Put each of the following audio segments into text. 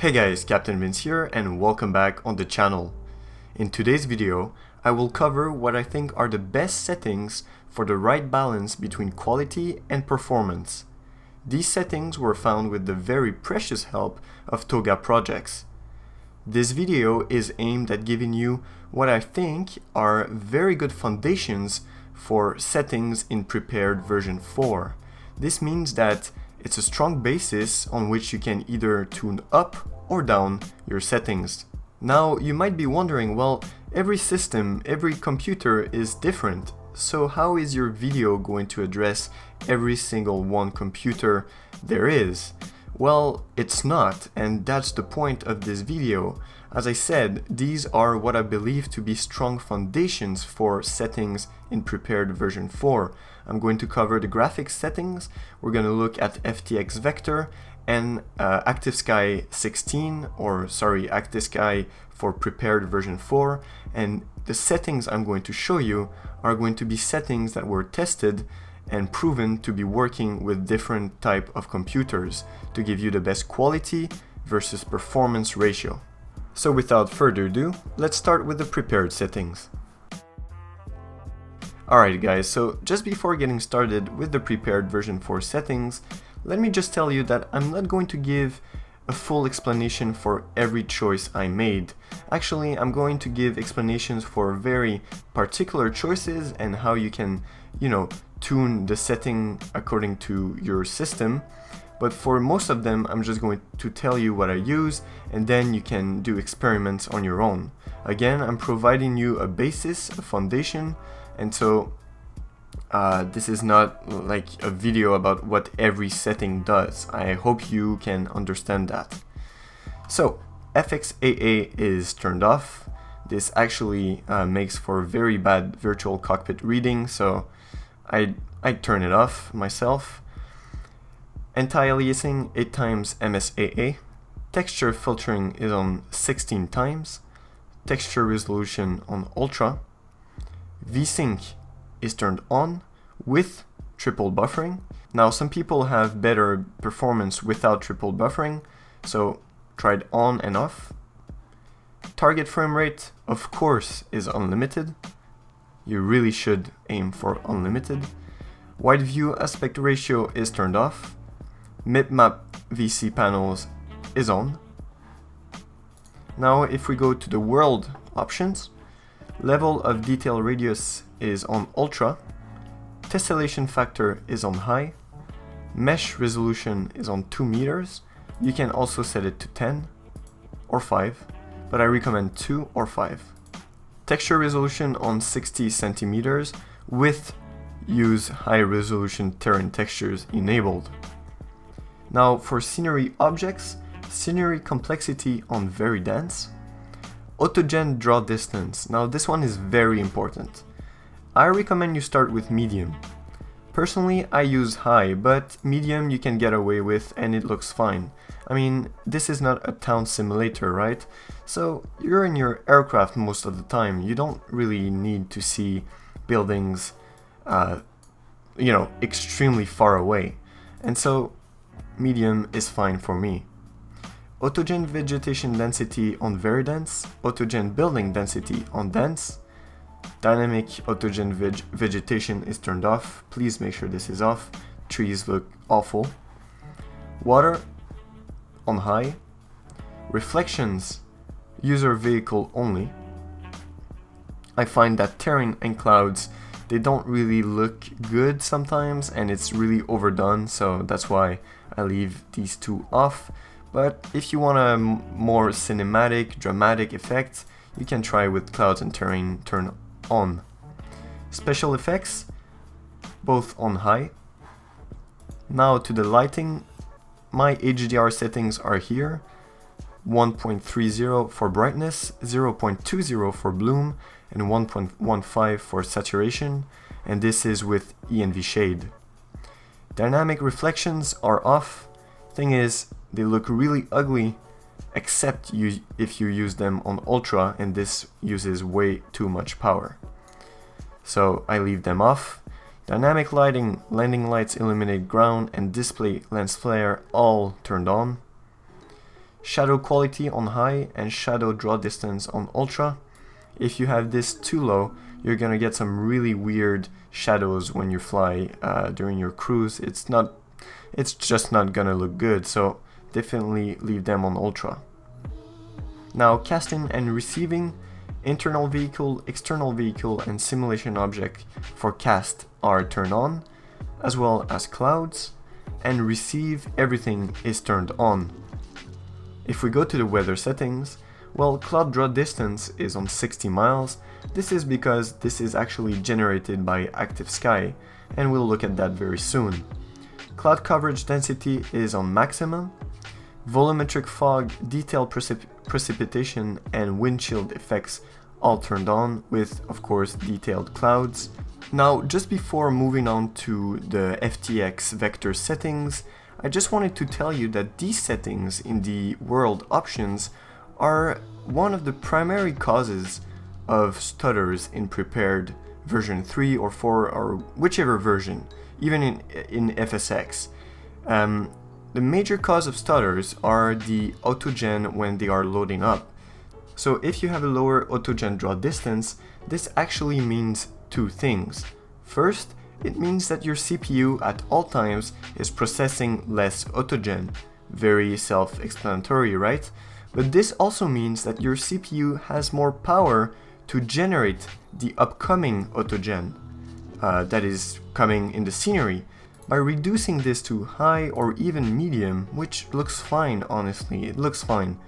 Hey guys, Captain Vince here and welcome back on the channel. In today's video, I will cover what I think are the best settings for the right balance between quality and performance. These settings were found with the very precious help of TOGA Projects. This video is aimed at giving you what I think are very good foundations for settings in Prepared version 4. This means that it's a strong basis on which you can either tune up or down your settings. Now you might be wondering, well, every system, every computer is different, so how is your video going to address every single one computer there is? Well, it's not, and that's the point of this video. As I said, these are what I believe to be strong foundations for settings in Prepared version 4. I'm going to cover the graphics settings, we're going to look at FTX vector and ActiveSky 16, or sorry, ActiveSky for Prepared version 4, and the settings I'm going to show you are going to be settings that were tested and proven to be working with different type of computers to give you the best quality versus performance ratio. So without further ado, let's start with the prepared settings. Alright guys, so just before getting started with the Prepared version 4 settings, let me just tell you that I'm not going to give a full explanation for every choice I made. Actually, I'm going to give explanations for very particular choices and how you can, tune the setting according to your system. But for most of them, I'm just going to tell you what I use, and then you can do experiments on your own. Again, I'm providing you a basis, a foundation, and so this is not like a video about what every setting does. I hope you can understand that. So, FXAA is turned off. This actually makes for very bad virtual cockpit reading, so I turn it off myself. Anti-aliasing 8 times MSAA. Texture filtering is on 16 times. Texture resolution on Ultra. VSync is turned on with triple buffering. Now some people have better performance without triple buffering, so try it on and off. Target frame rate, of course, is unlimited. You really should aim for unlimited. Wide view aspect ratio is turned off. Mipmap VC panels is on. Now if we go to the world options, level of detail radius is on ultra, tessellation factor is on high, mesh resolution is on 2 meters. You can also set it to 10 or 5, but I recommend 2 or 5. Texture resolution on 60 centimeters with use high resolution terrain textures enabled. Now for scenery objects, scenery complexity on very dense. Autogen draw distance. Now this one is very important. I recommend you start with medium. Personally, I use high, but medium you can get away with and it looks fine. I mean, this is not a town simulator, right? So you're in your aircraft most of the time. You don't really need to see buildings, extremely far away. And so medium is fine for me. Autogen vegetation density on very dense, autogen building density on dense. Dynamic autogen vegetation is turned off. Please make sure this is off. Trees look awful. Water on high. Reflections, user vehicle only. I find that terrain and clouds, they don't really look good sometimes and it's really overdone, so that's why I leave these two off. But if you want a more cinematic, dramatic effect, you can try with clouds and terrain turn on. Special effects, both on high. Now to the lighting, my HDR settings are here. 1.30 for brightness, 0.20 for bloom, and 1.15 for saturation, and this is with Envshade. Dynamic reflections are off. Thing is, they look really ugly except if you use them on ultra, and this uses way too much power. So I leave them off. Dynamic lighting, landing lights illuminate ground, and display lens flare all turned on. shadow quality on high and shadow draw distance on ultra. If you have this too low, you're gonna get some really weird shadows when you fly during your cruise. It's just not gonna look good, so definitely leave them on ultra. Now, casting and receiving, internal vehicle, external vehicle, and simulation object for cast are turned on, as well as clouds, and receive, everything is turned on. If we go to the weather settings, well, cloud draw distance is on 60 miles. This is because this is actually generated by active sky, and we'll look at that very soon. Cloud coverage density is on maximum. Volumetric fog, detailed precipitation, and windshield effects all turned on with, of course, detailed clouds. Now, just before moving on to the FTX vector settings, I just wanted to tell you that these settings in the world options are one of the primary causes of stutters in prepared version 3 or 4 or whichever version, even in FSX. The major cause of stutters are the autogen when they are loading up. So if you have a lower autogen draw distance, this actually means two things. First, it means that your CPU at all times is processing less autogen. Very self-explanatory, right? But this also means that your CPU has more power to generate the upcoming autogen that is coming in the scenery. By reducing this to high or even medium, which looks fine, honestly, it looks fine,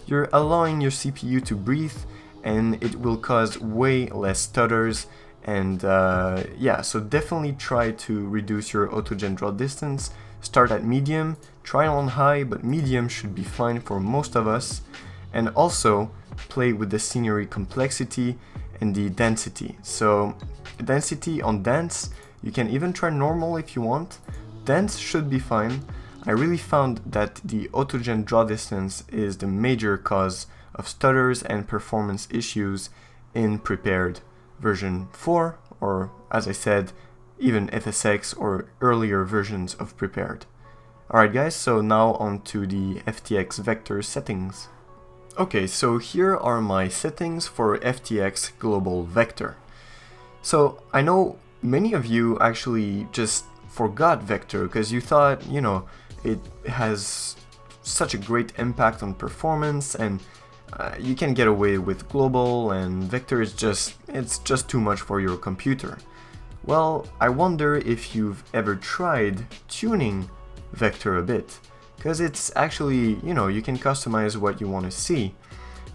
you're allowing your CPU to breathe, and it will cause way less stutters. And yeah, so definitely try to reduce your autogen draw distance. Start at medium, try on high, but medium should be fine for most of us. And also play with the scenery complexity and the density. So density on dense, you can even try normal if you want. Dense should be fine. I really found that the autogen draw distance is the major cause of stutters and performance issues in prepared version 4, or as I said, even FSX or earlier versions of prepared. Alright guys, so now on to the FTX vector settings. Okay, so here are my settings for FTX global vector. So I know many of you actually just forgot vector because you thought, you know, it has such a great impact on performance and you can get away with global, and vector is it's just too much for your computer. Well, I wonder if you've ever tried tuning vector a bit, because it's actually, you know, you can customize what you want to see.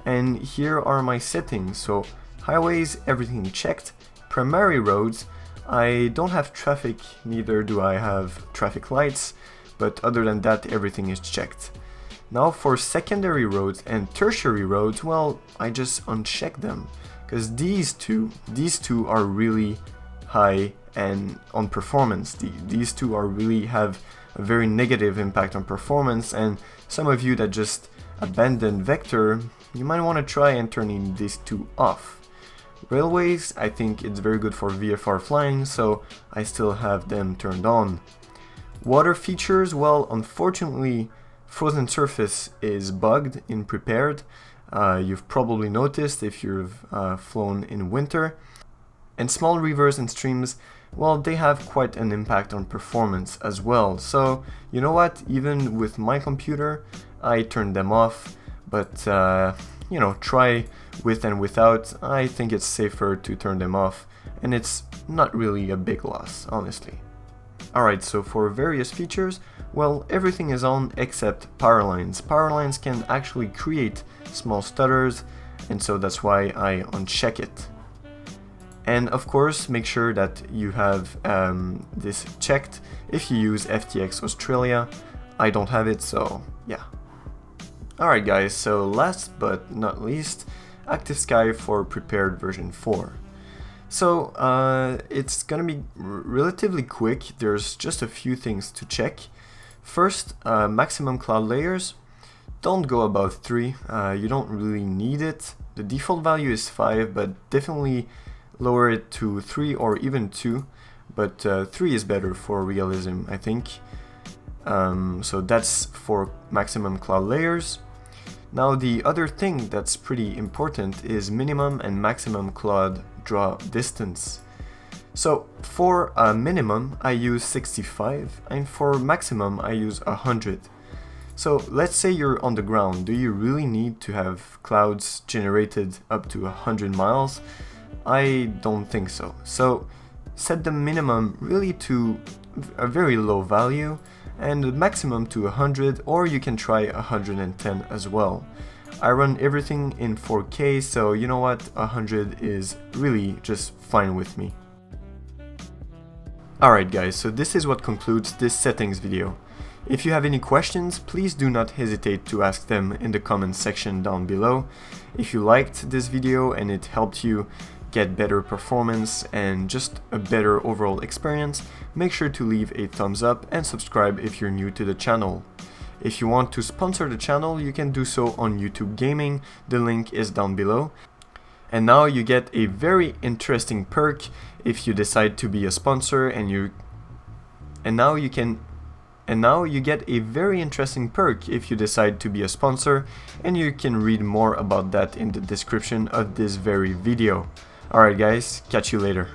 And here are my settings. So highways, everything checked. Primary roads, I don't have traffic, neither do I have traffic lights, but other than that, everything is checked. Now for secondary roads and tertiary roads, well, I just uncheck them, because these two are really high and on performance. These two are really have a very negative impact on performance, and some of you that just abandoned vector, you might want to try and turning these two off. Railways, I think it's very good for VFR flying, so I still have them turned on. Water features, well, unfortunately, frozen surface is bugged in prepared. You've probably noticed if you've flown in winter. And small rivers and streams, well, they have quite an impact on performance as well. So, you know what, even with my computer, I turned them off, but you know, try with and without. I think it's safer to turn them off, and it's not really a big loss, honestly. Alright, so for various features, well, everything is on except power lines. Power lines can actually create small stutters, and so that's why I uncheck it. And of course, make sure that you have this checked if you use FTX Australia. I don't have it, so yeah. Alright guys, so last but not least, Active Sky for prepared version 4. So it's gonna be relatively quick. There's just a few things to check. First, maximum cloud layers. Don't go above 3. You don't really need it. The default value is 5, but definitely lower it to 3 or even 2. But 3 is better for realism, I think. So that's for maximum cloud layers. Now the other thing that's pretty important is minimum and maximum cloud draw distance. So for a minimum I use 65 and for maximum I use 100. So let's say you're on the ground. Do you really need to have clouds generated up to 100 miles? I don't think so. So set the minimum really to a very low value and the maximum to 100, or you can try 110 as well. I run everything in 4K, so you know what, 100 is really just fine with me. Alright guys, so this is what concludes this settings video. If you have any questions, please do not hesitate to ask them in the comment section down below. If you liked this video and it helped you get better performance and just a better overall experience, make sure to leave a thumbs up and subscribe if you're new to the channel. If you want to sponsor the channel, you can do so on YouTube Gaming, the link is down below. And now you get a very interesting perk if you decide to be a sponsor, now you get a very interesting perk if you decide to be a sponsor, and you can read more about that in the description of this very video. Alright guys, catch you later.